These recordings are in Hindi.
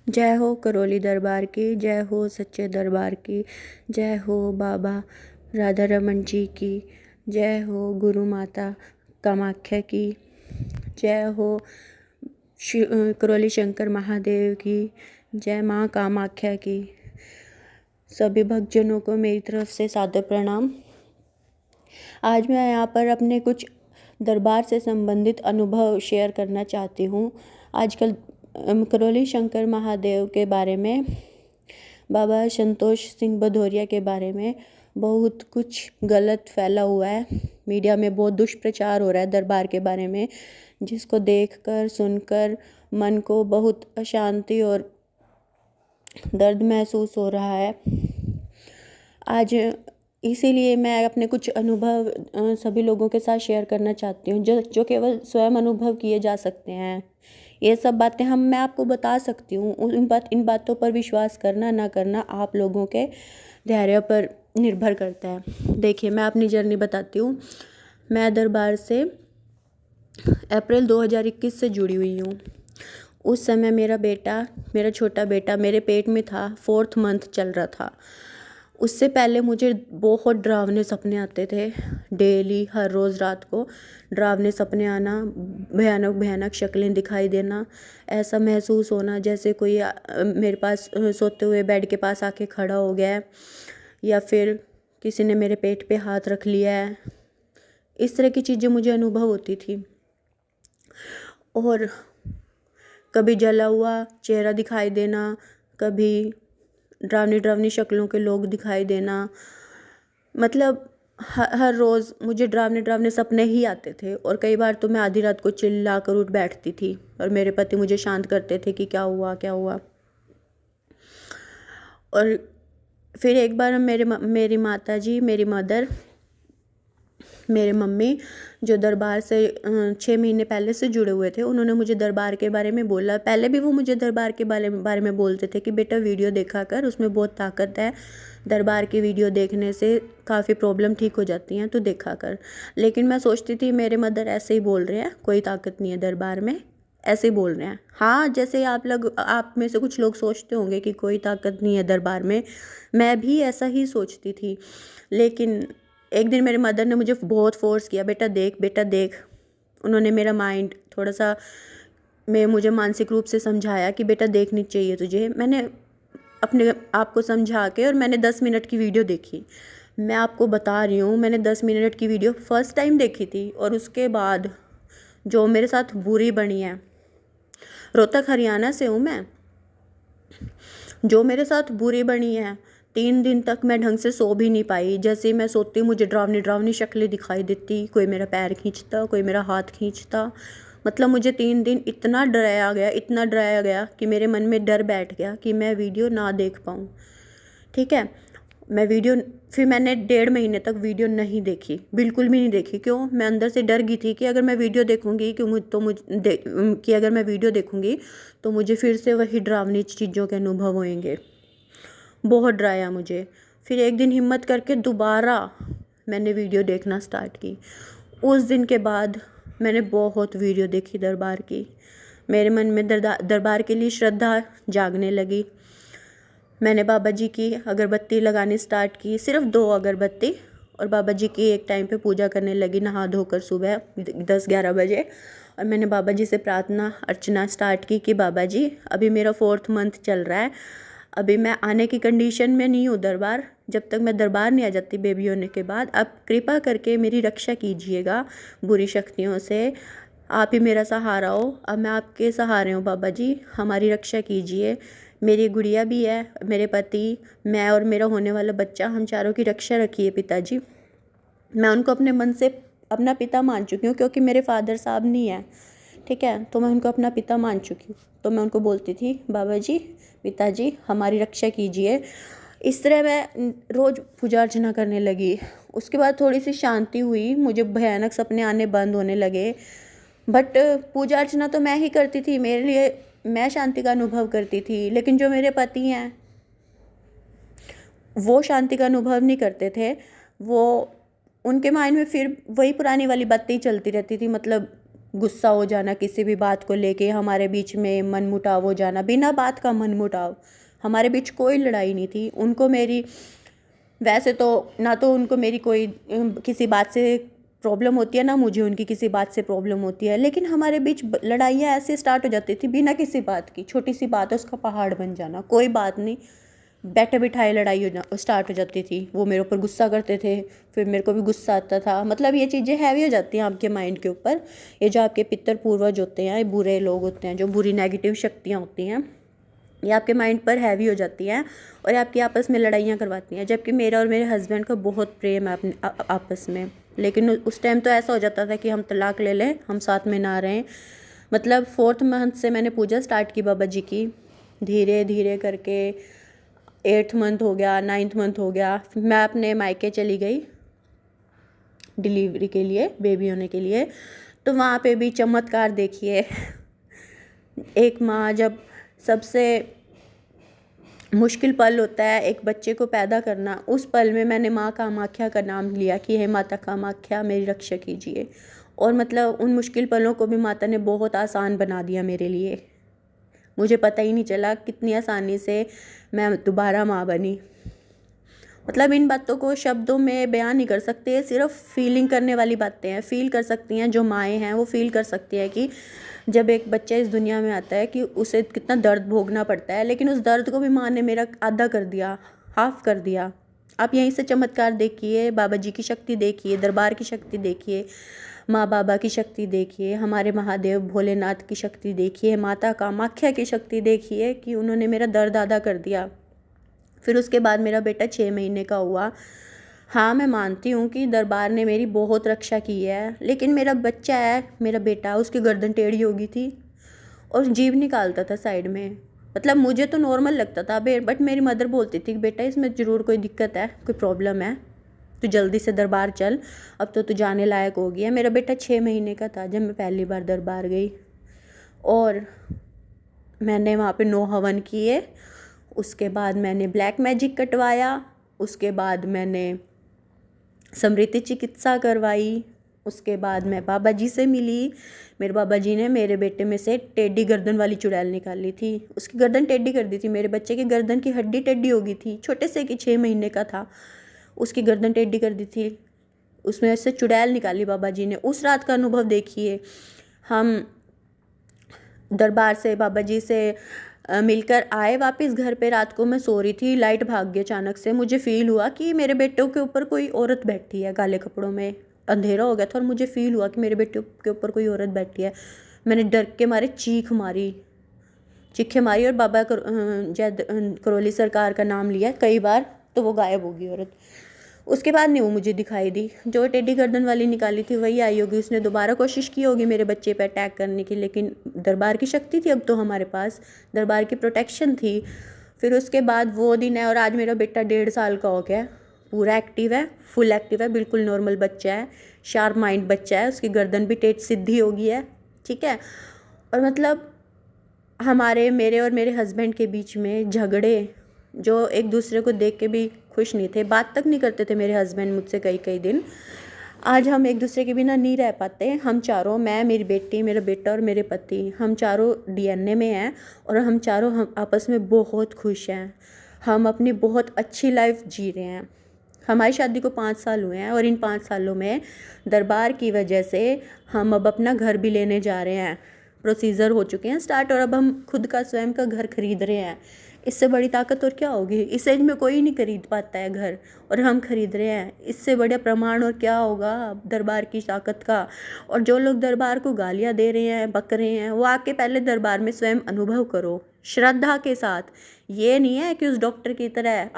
जय हो करौली दरबार की, जय हो सच्चे दरबार की, जय हो बाबा राधा रमन जी की, जय हो गुरु माता कामाख्या की, जय हो करौली शंकर महादेव की, जय माँ कामाख्या की। सभी भक्तजनों को मेरी तरफ से सादर प्रणाम। आज मैं यहाँ पर अपने कुछ दरबार से संबंधित अनुभव शेयर करना चाहती हूँ। आजकल करौली शंकर महादेव के बारे में, बाबा संतोष सिंह भदौरिया के बारे में बहुत कुछ गलत फैला हुआ है। मीडिया में बहुत दुष्प्रचार हो रहा है दरबार के बारे में, जिसको देखकर सुनकर मन को बहुत अशांति और दर्द महसूस हो रहा है। आज इसीलिए मैं अपने कुछ अनुभव सभी लोगों के साथ शेयर करना चाहती हूँ, जो केवल स्वयं अनुभव किए जा सकते हैं। ये सब बातें मैं आपको बता सकती हूँ। इन बातों पर विश्वास करना ना करना आप लोगों के धैर्य पर निर्भर करता है। देखिए, मैं अपनी जर्नी बताती हूँ। मैं दरबार से अप्रैल 2021 से जुड़ी हुई हूँ। उस समय मेरा छोटा बेटा मेरे पेट में था, 4th मंथ चल रहा था। उससे पहले मुझे बहुत डरावने सपने आते थे। डेली हर रोज़ रात को डरावने सपने आना, भयानक भयानक शक्लें दिखाई देना, ऐसा महसूस होना जैसे कोई मेरे पास सोते हुए बेड के पास आके खड़ा हो गया है, या फिर किसी ने मेरे पेट पे हाथ रख लिया है। इस तरह की चीज़ें मुझे अनुभव होती थी। और कभी जला हुआ चेहरा दिखाई देना, कभी डरावनी डरावनी शक्लों के लोग दिखाई देना। मतलब हर रोज़ मुझे डरावने डरावने सपने ही आते थे। और कई बार तो मैं आधी रात को चिल्ला कर उठ बैठती थी और मेरे पति मुझे शांत करते थे कि क्या हुआ क्या हुआ। और फिर एक बार मेरी माता जी, मेरे मम्मी, जो दरबार से 6 महीने पहले से जुड़े हुए थे, उन्होंने मुझे दरबार के बारे में बोला। पहले भी वो मुझे दरबार के बारे में बोलते थे कि बेटा वीडियो देखा कर, उसमें बहुत ताकत है, दरबार की वीडियो देखने से काफ़ी प्रॉब्लम ठीक हो जाती हैं, तो देखा कर। लेकिन मैं सोचती थी मेरे मदर ऐसे ही बोल रहे हैं, कोई ताकत नहीं है दरबार में, ऐसे ही बोल रहे हैं। हाँ, जैसे आप में से कुछ लोग सोचते होंगे कि कोई ताकत नहीं है दरबार में, मैं भी ऐसा ही सोचती थी। लेकिन एक दिन मेरे मदर ने मुझे बहुत फोर्स किया, बेटा देख बेटा देख। उन्होंने मेरा माइंड थोड़ा सा मुझे मानसिक रूप से समझाया कि बेटा देखनी चाहिए तुझे। मैंने अपने आप को समझा के और मैंने 10 मिनट की वीडियो देखी। मैं आपको बता रही हूँ, मैंने 10 मिनट की वीडियो फर्स्ट टाइम देखी थी, और उसके बाद जो मेरे साथ बुरी बनी है। रोहतक हरियाणा से हूँ मैं। जो मेरे साथ बुरी बनी है, 3 दिन तक मैं ढंग से सो भी नहीं पाई। जैसे ही मैं सोती मुझे डरावनी डरावनी शक्लें दिखाई देती, कोई मेरा पैर खींचता, कोई मेरा हाथ खींचता। मतलब मुझे 3 दिन इतना डराया गया कि मेरे मन में डर बैठ गया कि मैं वीडियो ना देख पाऊँ। ठीक है, फिर मैंने 1.5 महीने तक वीडियो नहीं देखी, बिल्कुल भी नहीं देखी। क्यों? मैं अंदर से डर गई थी कि अगर मैं वीडियो देखूंगी तो मुझे फिर से वही डरावनी चीज़ों के अनुभव होंगे। बहुत डराया मुझे। फिर एक दिन हिम्मत करके दोबारा मैंने वीडियो देखना स्टार्ट की। उस दिन के बाद मैंने बहुत वीडियो देखी दरबार की। मेरे मन में दरबार के लिए श्रद्धा जागने लगी। मैंने बाबा जी की अगरबत्ती लगानी स्टार्ट की, सिर्फ 2 अगरबत्ती, और बाबा जी की एक टाइम पे पूजा करने लगी, नहा धोकर सुबह 10-11 बजे। और मैंने बाबा जी से प्रार्थना अर्चना स्टार्ट की कि बाबा जी, अभी मेरा 4th मंथ चल रहा है, अभी मैं आने की कंडीशन में नहीं हूँ दरबार। जब तक मैं दरबार नहीं आ जाती बेबी होने के बाद, आप कृपा करके मेरी रक्षा कीजिएगा बुरी शक्तियों से। आप ही मेरा सहारा हो, अब मैं आपके सहारे हूँ बाबा जी, हमारी रक्षा कीजिए। मेरी गुड़िया भी है, मेरे पति, मैं और मेरा होने वाला बच्चा, हम चारों की रक्षा रखिए पिताजी। मैं उनको अपने मन से अपना पिता मान चुकी हूँ, क्योंकि मेरे फादर साहब नहीं है। ठीक है, तो मैं उनको अपना पिता मान चुकी हूँ। तो मैं उनको बोलती थी, बाबा जी, पिताजी, हमारी रक्षा कीजिए। इस तरह मैं रोज़ पूजा अर्चना करने लगी। उसके बाद थोड़ी सी शांति हुई, मुझे भयानक सपने आने बंद होने लगे। बट पूजा अर्चना तो मैं ही करती थी, मेरे लिए मैं शांति का अनुभव करती थी। लेकिन जो मेरे पति हैं, वो शांति का अनुभव नहीं करते थे। वो उनके माइंड में फिर वही पुरानी वाली बातें ही चलती रहती थी। मतलब गुस्सा हो जाना किसी भी बात को लेके, हमारे बीच में मनमुटाव हो जाना, बिना बात का मनमुटाव। हमारे बीच कोई लड़ाई नहीं थी। उनको मेरी, वैसे तो ना तो उनको मेरी कोई किसी बात से प्रॉब्लम होती है, ना मुझे उनकी किसी बात से प्रॉब्लम होती है, लेकिन हमारे बीच लड़ाइयाँ ऐसे स्टार्ट हो जाती थी बिना किसी बात की। छोटी सी बात है उसका पहाड़ बन जाना, कोई बात नहीं, बैठे बिठाए लड़ाई हो स्टार्ट हो जाती थी। वो मेरे ऊपर गुस्सा करते थे, फिर मेरे को भी गुस्सा आता था। मतलब ये चीज़ें हैवी हो जाती हैं आपके माइंड के ऊपर। ये जो आपके पितर पूर्वज होते हैं, बुरे लोग होते हैं, जो बुरी नेगेटिव शक्तियाँ होती हैं, ये आपके माइंड पर हैवी हो जाती हैं और आपकी आपस में लड़ाइयाँ करवाती हैं। जबकि मेरा और मेरे हस्बैंड का बहुत प्रेम है अपने आपस में, लेकिन उस टाइम तो ऐसा हो जाता था कि हम तलाक ले लें, हम साथ में ना रहें। मतलब 4th मंथ से मैंने पूजा स्टार्ट की बाबा जी की, धीरे धीरे करके 8th मंथ हो गया, 9th मंथ हो गया, मैं अपने मायके चली गई डिलीवरी के लिए, बेबी होने के लिए। तो वहाँ पे भी चमत्कार देखिए। एक माँ, जब सबसे मुश्किल पल होता है एक बच्चे को पैदा करना, उस पल में मैंने माँ कामाख्या का नाम लिया कि हे माता कामाख्या मेरी रक्षा कीजिए। और मतलब उन मुश्किल पलों को भी माता ने बहुत आसान बना दिया मेरे लिए। मुझे पता ही नहीं चला कितनी आसानी से मैं दोबारा माँ बनी। मतलब इन बातों को शब्दों में बयान नहीं कर सकते, सिर्फ फीलिंग करने वाली बातें हैं। फील कर सकती हैं जो माएँ हैं, वो फील कर सकती हैं कि जब एक बच्चा इस दुनिया में आता है कि उसे कितना दर्द भोगना पड़ता है, लेकिन उस दर्द को भी माँ ने मेरा आधा कर दिया, हाफ कर दिया। आप यहीं से चमत्कार देखिए, बाबा जी की शक्ति देखिए, दरबार की शक्ति देखिए, माँ बाबा की शक्ति देखिए, हमारे महादेव भोलेनाथ की शक्ति देखिए, माता कामाख्या की शक्ति देखिए कि उन्होंने मेरा दर्द आधा कर दिया। फिर उसके बाद मेरा बेटा 6 महीने का हुआ। हाँ, मैं मानती हूँ कि दरबार ने मेरी बहुत रक्षा की है, लेकिन मेरा बच्चा है, मेरा बेटा, उसकी गर्दन टेढ़ी हो गई थी और जीभ निकालता था साइड में। मतलब मुझे तो नॉर्मल लगता था, बट मेरी मदर बोलती थी कि बेटा इसमें ज़रूर कोई दिक्कत है, कोई प्रॉब्लम है, तू जल्दी से दरबार चल, अब तो तू जाने लायक हो गया है। मेरा बेटा 6 महीने का था जब मैं पहली बार दरबार गई और मैंने वहाँ पे 9 हवन किए। उसके बाद मैंने ब्लैक मैजिक कटवाया, उसके बाद मैंने समृद्धि चिकित्सा करवाई, उसके बाद मैं बाबा जी से मिली। मेरे बाबा जी ने मेरे बेटे में से टेढ़ी गर्दन वाली चुड़ैल निकाली थी, उसकी गर्दन टेढ़ी कर दी थी। मेरे बच्चे की गर्दन की हड्डी टेढ़ी हो गई थी, छोटे से कि 6 महीने का था, उसकी गर्दन टेढ़ी कर दी थी, उसमें से चुड़ैल निकाली बाबा जी ने। उस रात का अनुभव देखिए। हम दरबार से बाबा जी से मिलकर आए वापस घर पे, रात को मैं सो रही थी, लाइट भाग गई अचानक से। मुझे फील हुआ कि मेरे बेटों के ऊपर कोई औरत बैठी है काले कपड़ों में। अंधेरा हो गया था और मुझे फील हुआ कि मेरे बेटे के ऊपर कोई औरत बैठी है। मैंने डर के मारे चीखें मारी और बाबा जय करौली सरकार का नाम लिया कई बार, तो वो गायब होगी औरत। उसके बाद नहीं वो मुझे दिखाई दी। जो टेढ़ी गर्दन वाली निकाली थी वही आई होगी, उसने दोबारा कोशिश की होगी मेरे बच्चे पे अटैक करने की, लेकिन दरबार की शक्ति थी अब तो हमारे पास, दरबार की प्रोटेक्शन थी। फिर उसके बाद वो दिन है और आज मेरा बेटा 1.5 साल का हो गया, पूरा एक्टिव है, फुल एक्टिव है, बिल्कुल नॉर्मल बच्चा है, शार्प माइंड बच्चा है। उसकी गर्दन भी टेढ़ी सीधी हो गई है, ठीक है। और मतलब मेरे और मेरे हस्बैंड के बीच में झगड़े, जो एक दूसरे को देख के भी खुश नहीं थे, बात तक नहीं करते थे मेरे हस्बैंड मुझसे कई कई दिन। आज हम एक दूसरे के बिना नहीं रह पाते। हम चारों, मैं, मेरी बेटी, मेरा बेटा और मेरे पति, हम चारों डीएनए में हैं और हम चारों हम आपस में बहुत खुश हैं। हम अपनी बहुत अच्छी लाइफ जी रहे हैं। हमारी शादी को 5 साल हुए हैं और इन 5 सालों में दरबार की वजह से हम अब अपना घर भी लेने जा रहे हैं। प्रोसीजर हो चुके हैं स्टार्ट और अब हम खुद का स्वयं का घर खरीद रहे हैं। इससे बड़ी ताकत और क्या होगी? इस एज में कोई नहीं खरीद पाता है घर और हम खरीद रहे हैं। इससे बड़ा प्रमाण और क्या होगा दरबार की ताकत का। और जो लोग दरबार को गालियाँ दे रहे हैं, बक रहे हैं, वो आके पहले दरबार में स्वयं अनुभव करो श्रद्धा के साथ। ये नहीं है कि उस डॉक्टर की तरह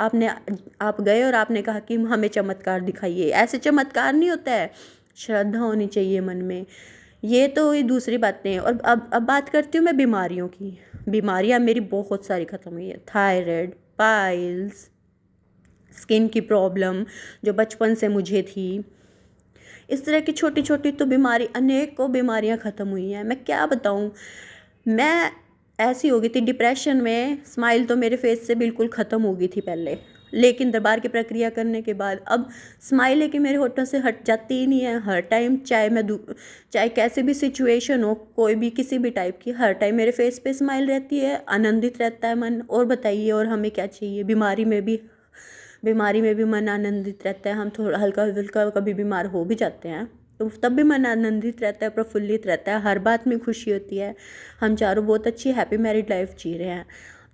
आप गए और आपने कहा कि हमें चमत्कार दिखाइए, ऐसे चमत्कार नहीं होता है। श्रद्धा होनी चाहिए मन में। ये तो ये दूसरी बातें हैं। और अब बात करती हूँ मैं बीमारियों की। बीमारियाँ मेरी बहुत सारी ख़त्म हुई है। थायराइड, पाइल्स, स्किन की प्रॉब्लम जो बचपन से मुझे थी, इस तरह की छोटी छोटी तो बीमारी, अनेकों बीमारियाँ ख़त्म हुई हैं। मैं क्या बताऊँ, मैं ऐसी हो गई थी डिप्रेशन में, स्माइल तो मेरे फेस से बिल्कुल ख़त्म हो गई थी पहले, लेकिन दरबार की प्रक्रिया करने के बाद अब स्माइल है कि मेरे होठों से हट जाती ही नहीं है। हर टाइम चाहे कैसे भी सिचुएशन हो, कोई भी किसी भी टाइप की, हर टाइम मेरे फेस पे स्माइल रहती है, आनंदित रहता है मन। और बताइए और हमें क्या चाहिए। बीमारी में भी मन आनंदित रहता है। हम थोड़ा हल्का हल्का कभी बीमार हो भी जाते हैं तो तब भी मन आनंदित रहता है, प्रफुल्लित रहता है, हर बात में खुशी होती है। हम चारों बहुत अच्छी हैप्पी मैरिड लाइफ जी रहे हैं।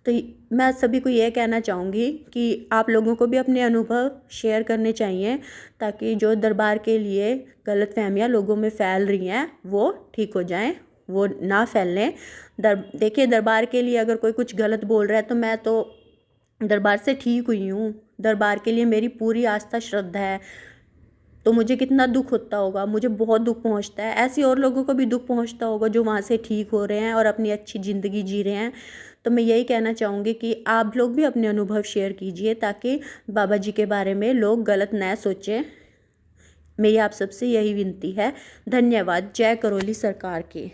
तो मैं सभी को ये कहना चाहूँगी कि आप लोगों को भी अपने अनुभव शेयर करने चाहिए, ताकि जो दरबार के लिए गलतफहमियाँ लोगों में फैल रही हैं वो ठीक हो जाएं, वो ना फैलें। देखिए, दरबार के लिए अगर कोई कुछ गलत बोल रहा है तो मैं तो दरबार से ठीक हुई हूँ, दरबार के लिए मेरी पूरी आस्था श्रद्धा है। तो मुझे कितना दुख होता होगा, मुझे बहुत दुख पहुंचता है। ऐसे और लोगों को भी दुख पहुंचता होगा जो वहाँ से ठीक हो रहे हैं और अपनी अच्छी ज़िंदगी जी रहे हैं। तो मैं यही कहना चाहूँगी कि आप लोग भी अपने अनुभव शेयर कीजिए, ताकि बाबा जी के बारे में लोग गलत न सोचें। मेरी आप सबसे यही विनती है। धन्यवाद। जय करौली सरकार की।